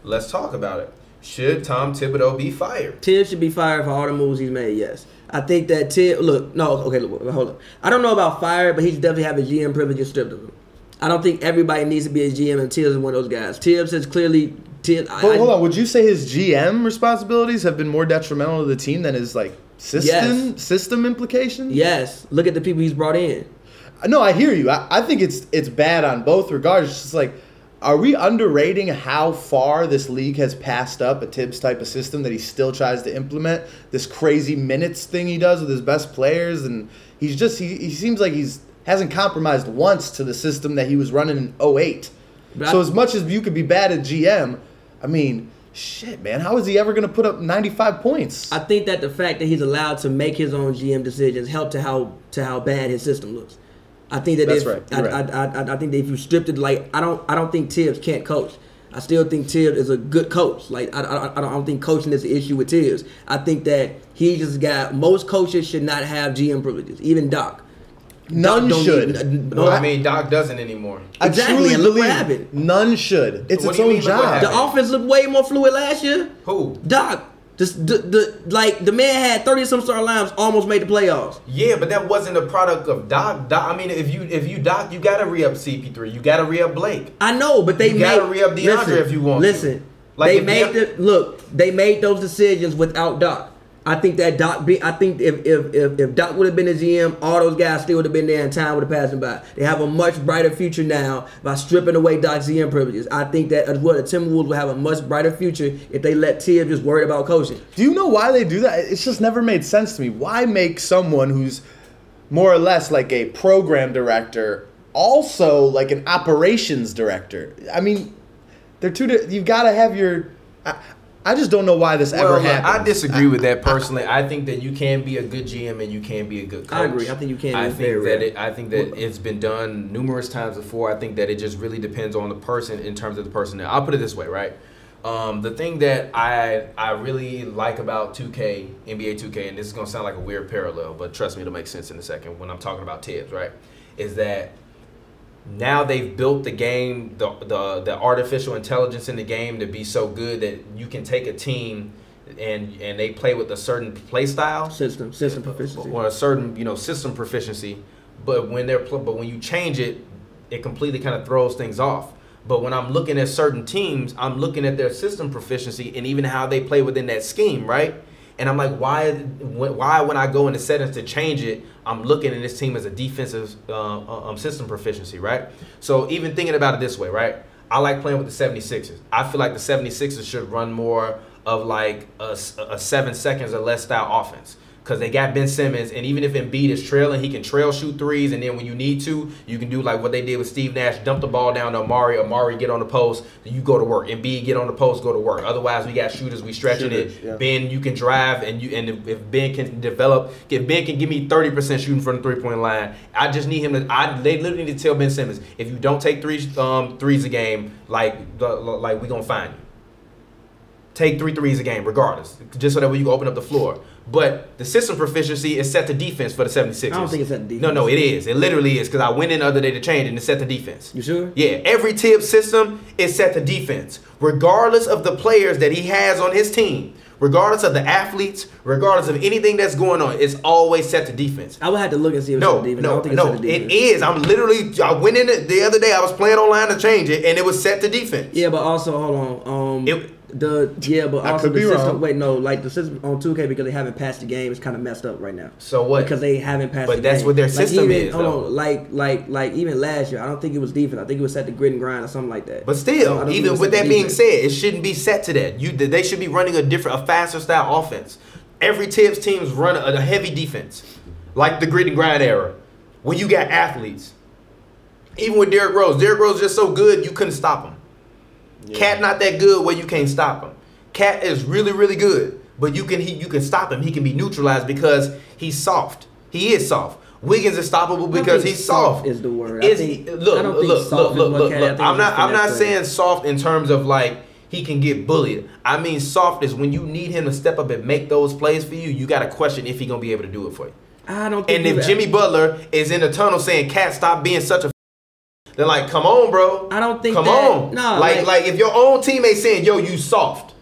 let's talk about it. Should Tom Thibodeau be fired? Tibbs should be fired for all the moves he's made, yes. I think that hold up. I don't know about fired, but he should definitely have his GM privileges stripped of him. I don't think everybody needs to be a GM, and Tibbs is one of those guys. Tibbs has clearly... Hold on. Would you say his GM responsibilities have been more detrimental to the team than his system implications? Yes. Look at the people he's brought in. No, I hear you. I think it's bad on both regards. It's just like, are we underrating how far this league has passed up a Tibbs type of system that he still tries to implement? This crazy minutes thing he does with his best players, and he seems like hasn't compromised once to the system that he was running in 2008. So as much as you could be bad at GM, I mean, shit, man, how is he ever going to put up 95 points? I think that the fact that he's allowed to make his own GM decisions help to how bad his system looks. I think that I think that if you stripped it, like I don't think Tibbs can't coach. I still think Tibbs is a good coach. Like I don't think coaching is the issue with Tibbs. I think that he just got most coaches should not have GM privileges, even Doc. None should. I mean, Doc doesn't anymore. Exactly, and look what happened. None should. It's its own job. The offense looked way more fluid last year. Who? Doc. The man had 30-some star lines, almost made the playoffs. Yeah, but that wasn't a product of Doc. I mean, if you Doc, you gotta re-up CP3. You gotta re-up Blake. I know, but they gotta re-up DeAndre if you want. Listen, like they made those decisions without Doc. I think that I think if Doc would have been a GM, all those guys still would have been there and time would have passed them by. They have a much brighter future now by stripping away Doc's GM privileges. I think that as well, the Timberwolves will have a much brighter future if they let Tibbs just worry about coaching. Do you know why they do that? It's just never made sense to me. Why make someone who's more or less like a program director also like an operations director? I mean, they're you've got to have your... I just don't know why this ever happened. I disagree with that personally. I think that you can be a good GM and you can be a good coach. I agree. I think you can. I think that it's been done numerous times before. I think that it just really depends on the person in terms of the personnel. I'll put it this way, right? The thing that I really like about 2K, NBA 2K, and this is gonna sound like a weird parallel, but trust me, it'll make sense in a second when I'm talking about Tibbs, right? Is that now they've built the game, the artificial intelligence in the game to be so good that you can take a team and they play with a certain play style, system proficiency, or a certain system proficiency. But when you change it, it completely kind of throws things off. But when I'm looking at certain teams, I'm looking at their system proficiency and even how they play within that scheme, right? And I'm like, why when I go into settings to change it, I'm looking at this team as a defensive system proficiency, right? So even thinking about it this way, right? I like playing with the 76ers. I feel like the 76ers should run more of like a 7 seconds or less style offense. Because they got Ben Simmons, and even if Embiid is trailing, he can trail shoot threes, and then when you need to, you can do like what they did with Steve Nash, dump the ball down to Amari get on the post, you go to work. Embiid get on the post, go to work. Otherwise, we got shooters, we stretching it. Yeah. Ben, you can drive, and if Ben can develop, if Ben can give me 30% shooting from the 3-point line, I just need him to. They literally need to tell Ben Simmons, if you don't take threes a game, like we gonna find you. Take 3 threes a game, regardless, just so that way you can open up the floor. But the system proficiency is set to defense for the 76ers. I don't think it's set to defense. No, it is. It literally is, because I went in the other day to change it, and it's set to defense. You sure? Yeah, every Tibbs system is set to defense, regardless of the players that he has on his team, regardless of the athletes, regardless of anything that's going on. It's always set to defense. I would have to look and see if it's set to defense. I don't think it's set to defense. It is. I went in it the other day. I was playing online to change it, and it was set to defense. Yeah, but also, hold on. The system. Wait, no, like the system on 2K, because they haven't passed the game, it's kind of messed up right now. So what? Because they haven't passed the game. But that's what their system is. Hold on, like even last year, I don't think it was defense. I think it was set to grid and grind or something like that. But still, even with that being said, it shouldn't be set to that. They should be running a faster style offense. Every Tibbs teams run a heavy defense, like the grid and grind era, where you got athletes. Even with Derrick Rose is just so good you couldn't stop him. Yeah. Cat not that good where you can't stop him. Cat is really, really good, but you can stop him. He can be neutralized because he's soft. He is soft. Wiggins is stoppable because he's soft. Is the word? Look. I'm not saying soft in terms of like he can get bullied. I mean soft is when you need him to step up and make those plays for you. You got to question if he's gonna be able to do it for you. I don't think. And if Jimmy Butler is in the tunnel saying, "Cat, stop being such a," They're like, come on, bro. I don't think come that, on. No, like if your own teammate saying, yo, you soft.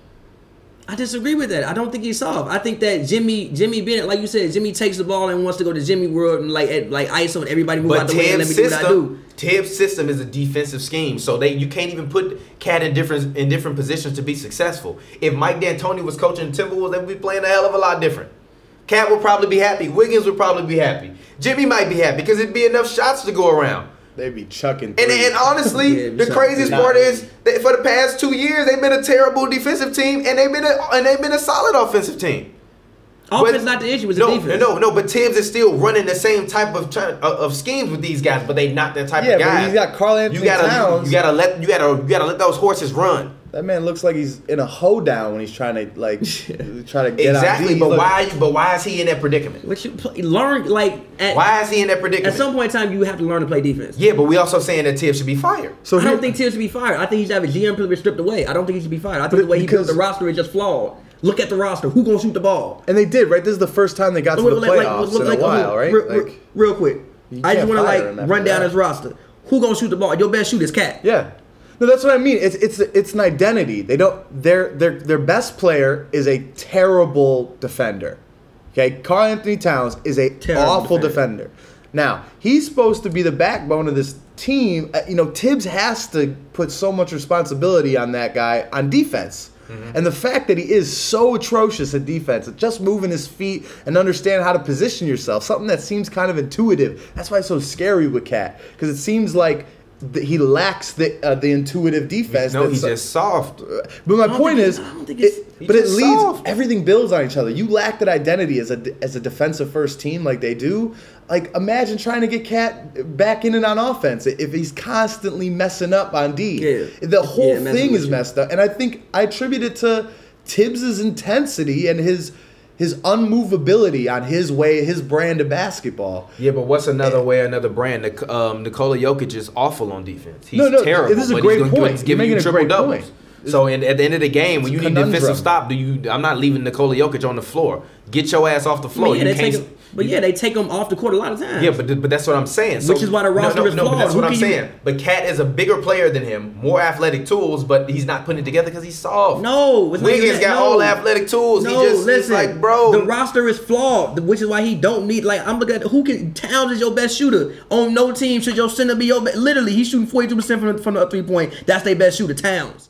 I disagree with that. I don't think he's soft. I think that Jimmy Bennett, like you said, Jimmy takes the ball and wants to go to Jimmy World and like ISO and everybody move out the way and let me do what I do. Tibbs' system is a defensive scheme, so you can't even put Cat in different positions to be successful. If Mike D'Antoni was coaching the Timberwolves, they would be playing a hell of a lot different. Cat would probably be happy. Wiggins would probably be happy. Jimmy might be happy because it'd be enough shots to go around. They'd be chucking. And honestly, the craziest part is that for the past 2 years, they've been a terrible defensive team, and they've been a solid offensive team. Offense not the issue, it's the defense. No, but Tibbs is still running the same type of schemes with these guys, but they not that type of guys. Yeah, but he's got Karl-Anthony Towns. You gotta let those horses run. That man looks like he's in a hoedown when he's trying to get exactly. on But why is he in that predicament? Why is he in that predicament? At some point in time, you have to learn to play defense. Yeah, but we also saying that Tibbs should be fired. So I don't think Tibbs should be fired. I think he should have a GM privilege stripped away. I don't think he should be fired. I think the way he built the roster is just flawed. Look at the roster. Who gonna shoot the ball? And they did, right? This is the first time they got to the playoffs in a while, right? Real quick. I just want to run down his roster. Who gonna shoot the ball? Your best shooter is Cat. Yeah. No, that's what I mean. It's an identity. They don't. Their best player is a terrible defender. Okay, Karl-Anthony Towns is a awful defender. Now he's supposed to be the backbone of this team. Tibbs has to put so much responsibility on that guy on defense. Mm-hmm. And the fact that he is so atrocious at defense, at just moving his feet and understand how to position yourself, something that seems kind of intuitive. That's why it's so scary with Cat, because it seems like he lacks the intuitive defense. No, he's just soft. But my point is, it leads, everything builds on each other. You lack that identity as a defensive first team like they do. Like, imagine trying to get Cat back in and on offense if he's constantly messing up on D. Yeah. The whole thing is messed up. And I think I attribute it to Tibbs' intensity and his unmovability on his way, his brand of basketball. Yeah, but what's another way, another brand? Nikola Jokic is awful on defense. He's terrible. This is a great point. He's giving you triple doubles. So at the end of the game, when you need defensive stop, I'm not leaving Nikola Jokic on the floor. Get your ass off the floor. They take him off the court a lot of times. Yeah, but that's what I'm saying. So, which is why the roster is flawed. But that's what I'm saying. But Cat is a bigger player than him, more athletic tools, but he's not putting it together because he's soft. No, Wiggins got all athletic tools. Listen, like, bro, the roster is flawed, which is why he don't need. Like, I'm looking at Towns is your best shooter on no team should your center be your best. Literally, he's shooting 42% from the 3-point. That's their best shooter, Towns.